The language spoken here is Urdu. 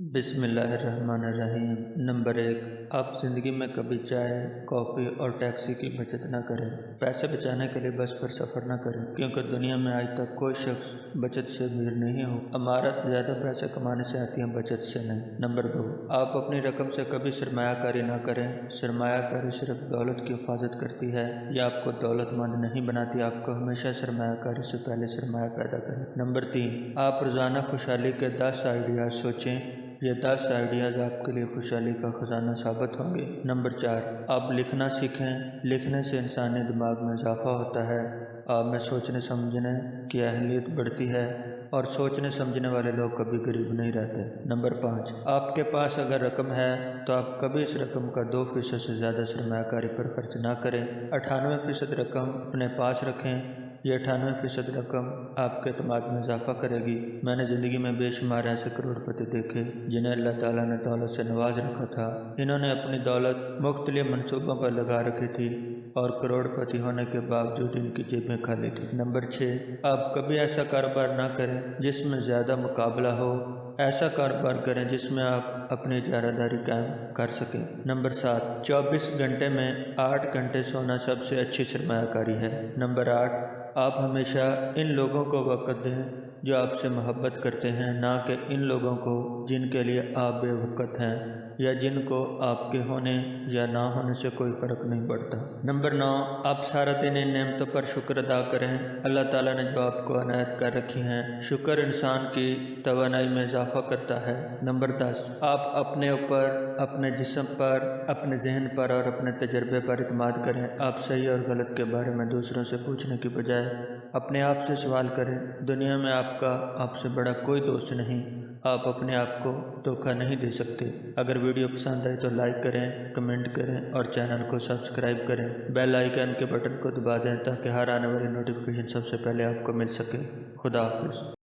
بسم اللہ الرحمن الرحیم۔ نمبر 1، آپ زندگی میں کبھی چائے، کافی اور ٹیکسی کی بچت نہ کریں۔ پیسے بچانے کے لیے بس پر سفر نہ کریں، کیونکہ دنیا میں آج تک کوئی شخص بچت سے امیر نہیں ہو۔ عمارت زیادہ پیسے کمانے سے آتی ہے، بچت سے نہیں۔ نمبر 2، آپ اپنی رقم سے کبھی سرمایہ کاری نہ کریں۔ سرمایہ کاری صرف دولت کی حفاظت کرتی ہے، یہ آپ کو دولت مند نہیں بناتی۔ آپ کو ہمیشہ سرمایہ کاری سے پہلے سرمایہ پیدا کریں۔ نمبر 3، آپ روزانہ خوشحالی کے 10 آئیڈیاز سوچیں۔ یہ 10 آئیڈیاز آپ کے لیے خوشحالی کا خزانہ ثابت ہوں گے۔ نمبر 4، آپ لکھنا سیکھیں۔ لکھنے سے انسانی دماغ میں اضافہ ہوتا ہے، آپ میں سوچنے سمجھنے کی اہلیت بڑھتی ہے، اور سوچنے سمجھنے والے لوگ کبھی غریب نہیں رہتے۔ نمبر 5، آپ کے پاس اگر رقم ہے تو آپ کبھی اس رقم کا 2% سے زیادہ سرمایہ کاری پر خرچ نہ کریں۔ 98% رقم اپنے پاس رکھیں، یہ 98% رقم آپ کے اعتماد میں اضافہ کرے گی۔ میں نے زندگی میں بے شمار ایسے کروڑ پتی دیکھے جنہیں اللہ تعالیٰ نے دولت سے نواز رکھا تھا۔ انہوں نے اپنی دولت مختلف منصوبوں پر لگا رکھی تھی، اور کروڑ پتی ہونے کے باوجود ان کی جیبیں خالی تھیں۔ نمبر 6، آپ کبھی ایسا کاروبار نہ کریں جس میں زیادہ مقابلہ ہو۔ ایسا کاروبار کریں جس میں آپ اپنی اجارہ داری قائم کر سکیں۔ نمبر 7، 24 گھنٹے میں 8 گھنٹے سونا سب سے اچھی سرمایہ کاری ہے۔ نمبر 8، آپ ہمیشہ ان لوگوں کو وقت دیں جو آپ سے محبت کرتے ہیں، نہ کہ ان لوگوں کو جن کے لیے آپ بے وقت ہیں، یا جن کو آپ کے ہونے یا نہ ہونے سے کوئی فرق نہیں پڑتا۔ نمبر 9، آپ سارا دن ان نعمتوں پر شکر ادا کریں اللہ تعالیٰ نے جو آپ کو عنایت کر رکھی ہیں۔ شکر انسان کی توانائی میں اضافہ کرتا ہے۔ نمبر 10، آپ اپنے اوپر، اپنے جسم پر، اپنے ذہن پر اور اپنے تجربے پر اعتماد کریں۔ آپ صحیح اور غلط کے بارے میں دوسروں سے پوچھنے کی بجائے اپنے آپ سے سوال کریں۔ دنیا میں آپ سے بڑا کوئی دوست نہیں۔ آپ اپنے آپ کو دھوکہ نہیں دے سکتے۔ اگر ویڈیو پسند آئے تو لائک کریں، کمنٹ کریں اور چینل کو سبسکرائب کریں۔ بیل آئیکن کے بٹن کو دبا دیں تاکہ ہر آنے والی نوٹیفیکیشن سب سے پہلے آپ کو مل سکے۔ خدا حافظ۔